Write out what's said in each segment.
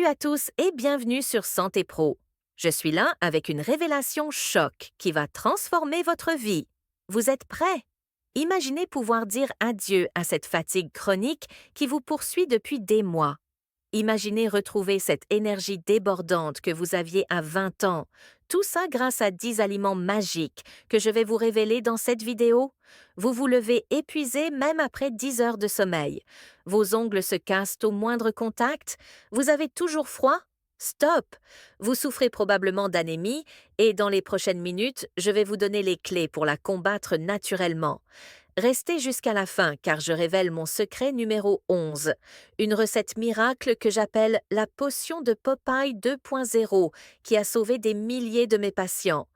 Salut à tous et bienvenue sur Santé Pro. Je suis là avec une révélation choc qui va transformer votre vie. Vous êtes prêts? Imaginez pouvoir dire adieu à cette fatigue chronique qui vous poursuit depuis des mois. Imaginez retrouver cette énergie débordante que vous aviez à 20 ans. Tout ça grâce à 10 aliments magiques que je vais vous révéler dans cette vidéo. Vous vous levez épuisé même après 10 heures de sommeil. Vos ongles se cassent au moindre contact. Vous avez toujours froid? Stop! Vous souffrez probablement d'anémie et dans les prochaines minutes, je vais vous donner les clés pour la combattre naturellement. Restez jusqu'à la fin car je révèle mon secret numéro 11, une recette miracle que j'appelle la potion de Popeye 2.0 qui a sauvé des milliers de mes patients.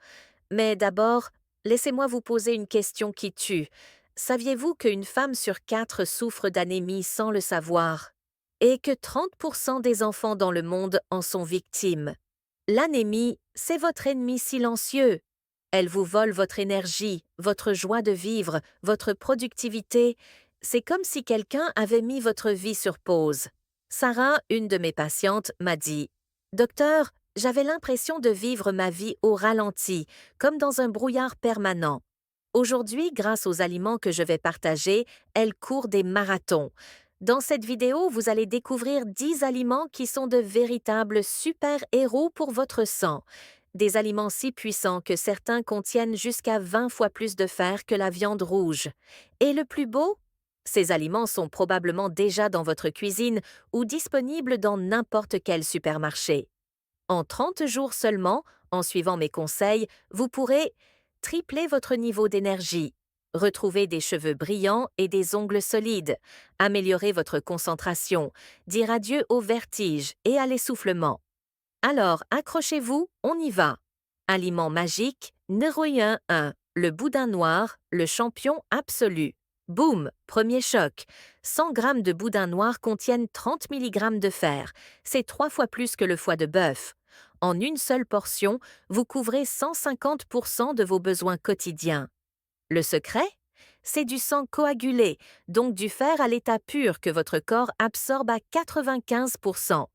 Mais d'abord, laissez-moi vous poser une question qui tue. Saviez-vous qu'une femme sur 4 souffre d'anémie sans le savoir? Et que 30% des enfants dans le monde en sont victimes? L'anémie, c'est votre ennemi silencieux. Elle vous vole votre énergie, votre joie de vivre, votre productivité. C'est comme si quelqu'un avait mis votre vie sur pause. Sarah, une de mes patientes, m'a dit: Docteur, j'avais l'impression de vivre ma vie au ralenti, comme dans un brouillard permanent. Aujourd'hui, grâce aux aliments que je vais partager, elle court des marathons. Dans cette vidéo, vous allez découvrir 10 aliments qui sont de véritables super-héros pour votre sang. Des aliments si puissants que certains contiennent jusqu'à 20 fois plus de fer que la viande rouge. Et le plus beau? Ces aliments sont probablement déjà dans votre cuisine ou disponibles dans n'importe quel supermarché. En 30 jours seulement, en suivant mes conseils, vous pourrez tripler votre niveau d'énergie, retrouver des cheveux brillants et des ongles solides, améliorer votre concentration, dire adieu au vertige et à l'essoufflement. Alors, accrochez-vous, on y va. Aliment magique, numéro 1, le boudin noir, le champion absolu. Boum, premier choc. 100 grammes de boudin noir contiennent 30 mg de fer. C'est 3 fois plus que le foie de bœuf. En une seule portion, vous couvrez 150% de vos besoins quotidiens. Le secret? C'est du sang coagulé, donc du fer à l'état pur que votre corps absorbe à 95%.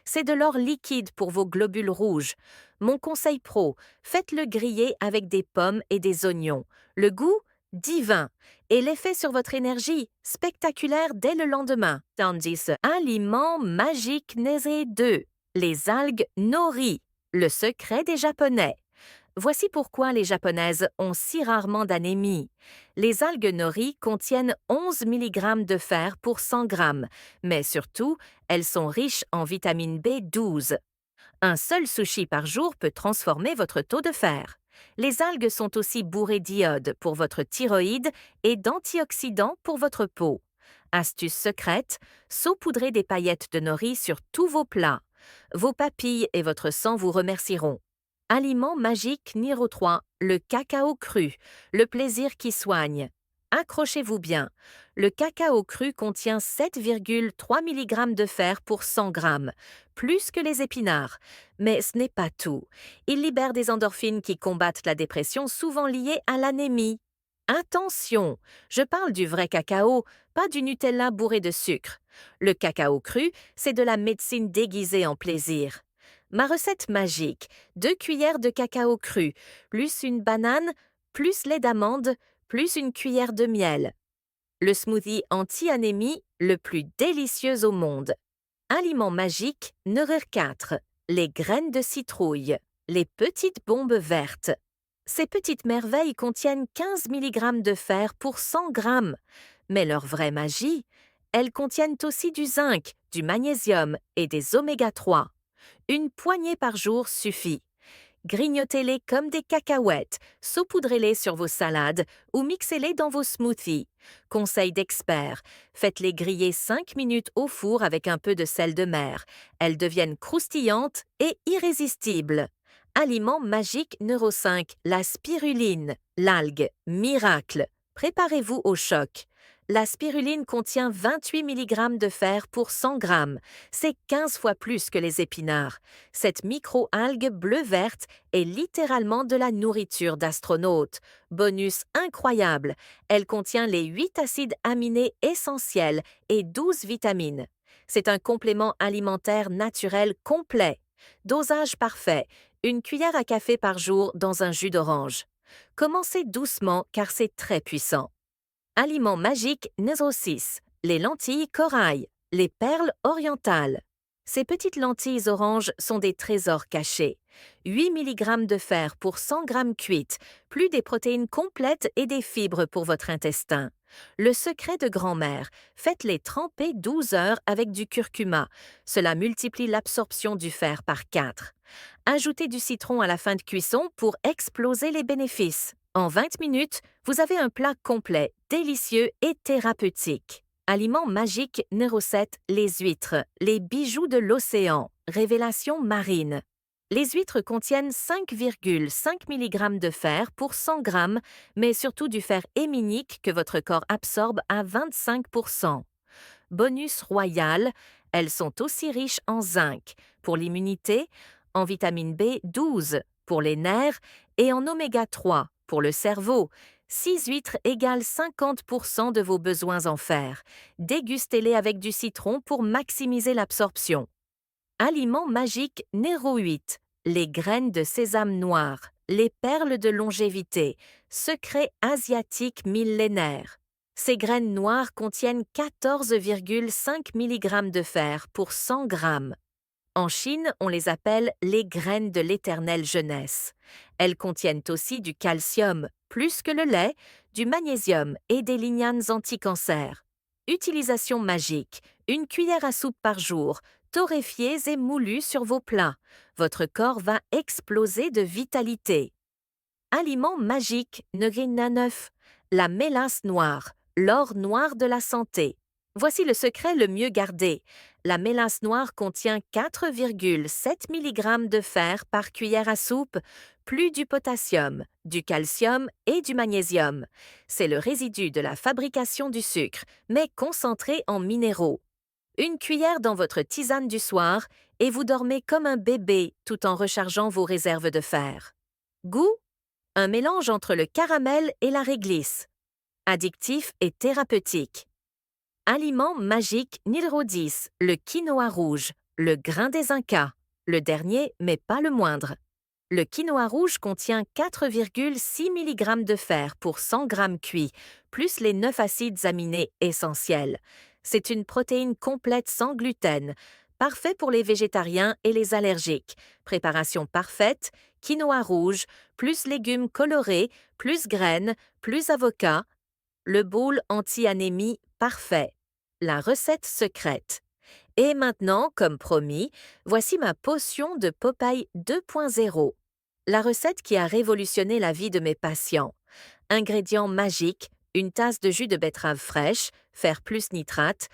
C'est de l'or liquide pour vos globules rouges. Mon conseil pro, faites-le griller avec des pommes et des oignons. Le goût? Divin. Et l'effet sur votre énergie? Spectaculaire dès le lendemain. Tandis aliment magique Nese 2. Les algues nori. Le secret des Japonais. Voici pourquoi les Japonaises ont si rarement d'anémie. Les algues nori contiennent 11 mg de fer pour 100 grammes, mais surtout, elles sont riches en vitamine B12. Un seul sushi par jour peut transformer votre taux de fer. Les algues sont aussi bourrées d'iode pour votre thyroïde et d'antioxydants pour votre peau. Astuce secrète, saupoudrez des paillettes de nori sur tous vos plats. Vos papilles et votre sang vous remercieront. Aliment magique numéro 3, le cacao cru, le plaisir qui soigne. Accrochez-vous bien. Le cacao cru contient 7,3 mg de fer pour 100 grammes, plus que les épinards. Mais ce n'est pas tout. Il libère des endorphines qui combattent la dépression souvent liée à l'anémie. Attention, je parle du vrai cacao, pas du Nutella bourré de sucre. Le cacao cru, c'est de la médecine déguisée en plaisir. Ma recette magique, 2 cuillères de cacao cru, plus une banane, plus lait d'amande, plus une cuillère de miel. Le smoothie anti-anémie le plus délicieux au monde. Aliment magique, numéro 4, les graines de citrouille, les petites bombes vertes. Ces petites merveilles contiennent 15 mg de fer pour 100 grammes. Mais leur vraie magie, elles contiennent aussi du zinc, du magnésium et des oméga 3. Une poignée par jour suffit. Grignotez-les comme des cacahuètes, saupoudrez-les sur vos salades ou mixez-les dans vos smoothies. Conseil d'expert, faites-les griller 5 minutes au four avec un peu de sel de mer. Elles deviennent croustillantes et irrésistibles. Aliment magique numéro 5, la spiruline, l'algue, miracle. Préparez-vous au choc. La spiruline contient 28 mg de fer pour 100 grammes. C'est 15 fois plus que les épinards. Cette micro-algue bleu-verte est littéralement de la nourriture d'astronautes. Bonus incroyable, elle contient les 8 acides aminés essentiels et 12 vitamines. C'est un complément alimentaire naturel complet. Dosage parfait, une cuillère à café par jour dans un jus d'orange. Commencez doucement car c'est très puissant. Aliment magique numéro 6. Les lentilles corail, les perles orientales. Ces petites lentilles oranges sont des trésors cachés. 8 mg de fer pour 100 g cuites, plus des protéines complètes et des fibres pour votre intestin. Le secret de grand-mère, faites-les tremper 12 heures avec du curcuma. Cela multiplie l'absorption du fer par 4. Ajoutez du citron à la fin de cuisson pour exploser les bénéfices. En 20 minutes, vous avez un plat complet, délicieux et thérapeutique. Aliment magique numéro 7, les huîtres, les bijoux de l'océan, révélation marine. Les huîtres contiennent 5,5 mg de fer pour 100 g, mais surtout du fer héminique que votre corps absorbe à 25%. Bonus royal, elles sont aussi riches en zinc, pour l'immunité, en vitamine B12, pour les nerfs, et en oméga 3, pour le cerveau. 6 huîtres égale 50% de vos besoins en fer. Dégustez-les avec du citron pour maximiser l'absorption. Aliment magique numéro 8. Les graines de sésame noir, les perles de longévité, secret asiatique millénaire. Ces graines noires contiennent 14,5 mg de fer pour 100 g. En Chine, on les appelle les graines de l'éternelle jeunesse. Elles contiennent aussi du calcium, plus que le lait, du magnésium et des lignanes anti-cancer. Utilisation magique, une cuillère à soupe par jour, torréfiés et moulus sur vos plats. Votre corps va exploser de vitalité. Aliment magique, numéro 9. La mélasse noire, l'or noir de la santé. Voici le secret le mieux gardé. La mélasse noire contient 4,7 mg de fer par cuillère à soupe, plus du potassium, du calcium et du magnésium. C'est le résidu de la fabrication du sucre, mais concentré en minéraux. Une cuillère dans votre tisane du soir et vous dormez comme un bébé tout en rechargeant vos réserves de fer. Goût? Un mélange entre le caramel et la réglisse. Addictif et thérapeutique. Aliment magique numéro 10, le quinoa rouge, le grain des Incas. Le dernier, mais pas le moindre. Le quinoa rouge contient 4,6 mg de fer pour 100 g cuits, plus les 9 acides aminés essentiels. C'est une protéine complète sans gluten, parfait pour les végétariens et les allergiques. Préparation parfaite, quinoa rouge, plus légumes colorés, plus graines, plus avocat. Le bowl anti-anémie parfait. La recette secrète. Et maintenant, comme promis, voici ma potion de Popeye 2.0. La recette qui a révolutionné la vie de mes patients. Ingrédients magiques, une tasse de jus de betterave fraîche, fer plus nitrate,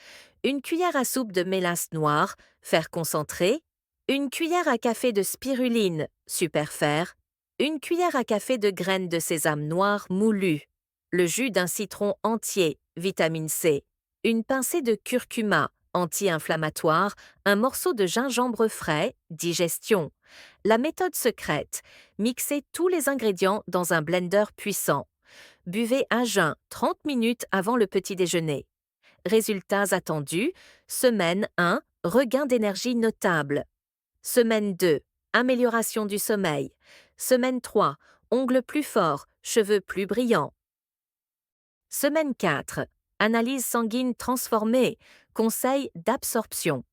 une cuillère à soupe de mélasse noire, fer concentré, une cuillère à café de spiruline, super fer, une cuillère à café de graines de sésame noir moulues, le jus d'un citron entier, vitamine C, une pincée de curcuma, anti-inflammatoire, un morceau de gingembre frais, digestion. La méthode secrète, mixez tous les ingrédients dans un blender puissant. Buvez à jeun 30 minutes avant le petit déjeuner. Résultats attendus, semaine 1, regain d'énergie notable. Semaine 2, amélioration du sommeil. Semaine 3, ongles plus forts, cheveux plus brillants. Semaine 4, analyse sanguine transformée, conseils d'absorption.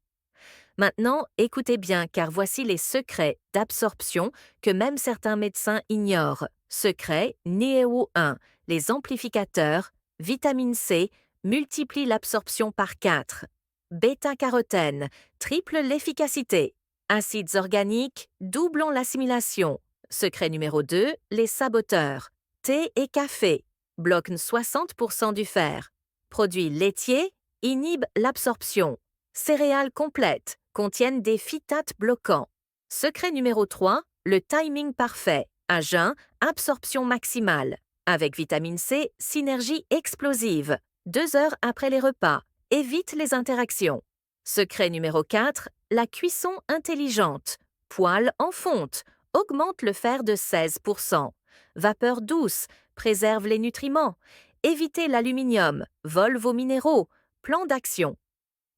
Maintenant, écoutez bien car voici les secrets d'absorption que même certains médecins ignorent. Secret numéro 1, les amplificateurs, vitamine C, multiplie l'absorption par 4. Bêta-carotène, triple l'efficacité. Acides organiques, doublons l'assimilation. Secret numéro 2, les saboteurs. Thé et café, bloquent 60% du fer. Produits laitiers, inhibent l'absorption. Céréales complètes, contiennent des phytates bloquants. Secret numéro 3, le timing parfait. À jeun, absorption maximale. Avec vitamine C, synergie explosive. 2 heures après les repas. Évite les interactions. Secret numéro 4, la cuisson intelligente. Poêle en fonte. Augmente le fer de 16%. Vapeur douce. Préserve les nutriments. Évitez l'aluminium. Vole vos minéraux. Plan d'action.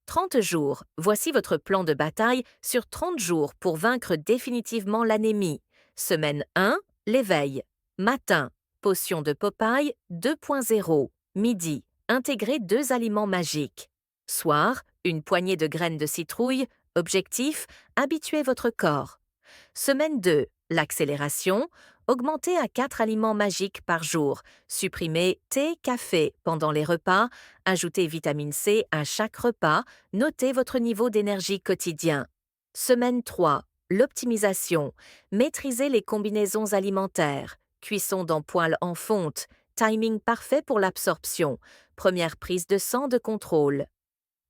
30 jours, voici votre plan de bataille sur 30 jours pour vaincre définitivement l'anémie. Semaine 1, l'éveil. Matin, potion de Popeye 2.0. Midi, intégrez 2 aliments magiques. Soir, une poignée de graines de citrouille. Objectif, habituer votre corps. Semaine 2, l'accélération. Augmentez à 4 aliments magiques par jour. Supprimez thé, café pendant les repas. Ajoutez vitamine C à chaque repas. Notez votre niveau d'énergie quotidien. Semaine 3, l'optimisation. Maîtrisez les combinaisons alimentaires. Cuisson dans poêle en fonte. Timing parfait pour l'absorption. Première prise de sang de contrôle.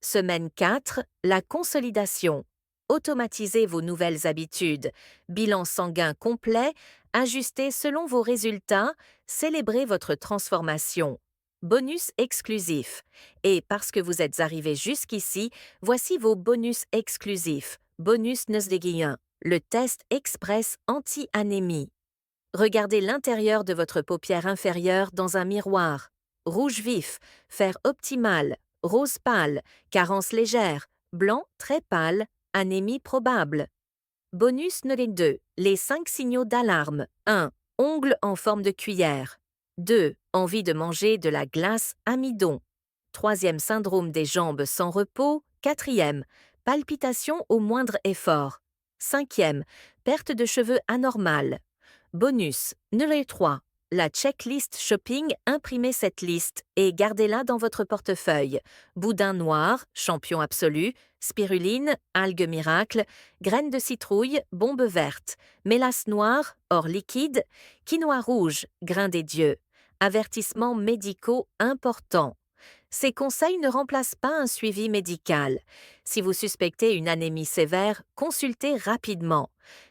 Semaine 4, la consolidation. Automatisez vos nouvelles habitudes. Bilan sanguin complet. Ajustez selon vos résultats. Célébrez votre transformation. Bonus exclusif. Et parce que vous êtes arrivé jusqu'ici, voici vos bonus exclusifs. Bonus Nosdeguien, le test express anti-anémie. Regardez l'intérieur de votre paupière inférieure dans un miroir. Rouge vif, fer optimal, rose pâle, carence légère, blanc très pâle, anémie probable. Bonus Nolé 2, les 5 signaux d'alarme. 1. Ongles en forme de cuillère. 2. Envie de manger de la glace amidon. 3e syndrome des jambes sans repos. 4e, palpitations au moindre effort. 5e, perte de cheveux anormale. Bonus, Nolé 3. La checklist shopping, imprimez cette liste et gardez-la dans votre portefeuille. Boudin noir, champion absolu, spiruline, algues miracle, graines de citrouille, bombe verte, mélasse noire, or liquide, quinoa rouge, grain des dieux. Avertissements médicaux importants. Ces conseils ne remplacent pas un suivi médical. Si vous suspectez une anémie sévère, consultez rapidement.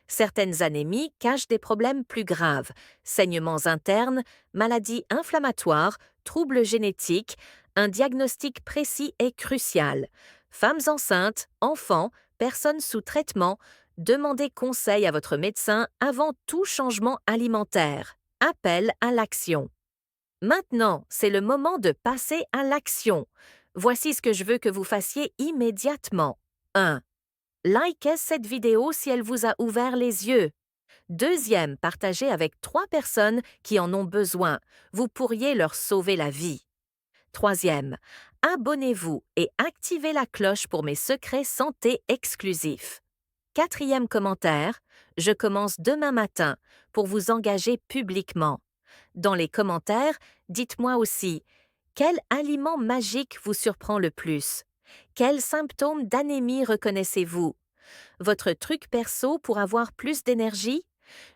Certaines anémies cachent des problèmes plus graves, saignements internes, maladies inflammatoires, troubles génétiques. Un diagnostic précis est crucial. Femmes enceintes, enfants, personnes sous traitement, demandez conseil à votre médecin avant tout changement alimentaire. Appel à l'action. Maintenant, c'est le moment de passer à l'action. Voici ce que je veux que vous fassiez immédiatement. 1. Likez cette vidéo si elle vous a ouvert les yeux. 2e, partagez avec 3 personnes qui en ont besoin. Vous pourriez leur sauver la vie. 3e, abonnez-vous et activez la cloche pour mes secrets santé exclusifs. 4e commentaire, je commence demain matin pour vous engager publiquement. Dans les commentaires, dites-moi aussi quel aliment magique vous surprend le plus? Quels symptômes d'anémie reconnaissez-vous? Votre truc perso pour avoir plus d'énergie?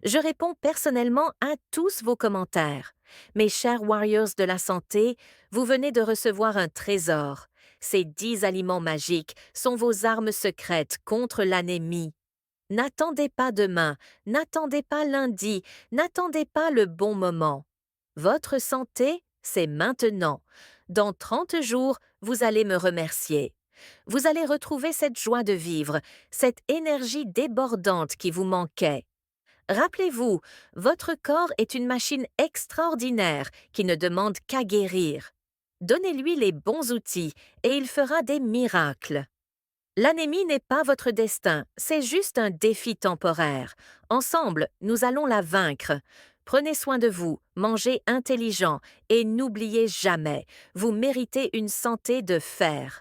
Je réponds personnellement à tous vos commentaires. Mes chers Warriors de la santé, vous venez de recevoir un trésor. Ces 10 aliments magiques sont vos armes secrètes contre l'anémie. N'attendez pas demain, n'attendez pas lundi, n'attendez pas le bon moment. Votre santé, c'est maintenant. Dans 30 jours, vous allez me remercier. Vous allez retrouver cette joie de vivre, cette énergie débordante qui vous manquait. Rappelez-vous, votre corps est une machine extraordinaire qui ne demande qu'à guérir. Donnez-lui les bons outils et il fera des miracles. L'anémie n'est pas votre destin, c'est juste un défi temporaire. Ensemble, nous allons la vaincre. Prenez soin de vous, mangez intelligent et n'oubliez jamais, vous méritez une santé de fer.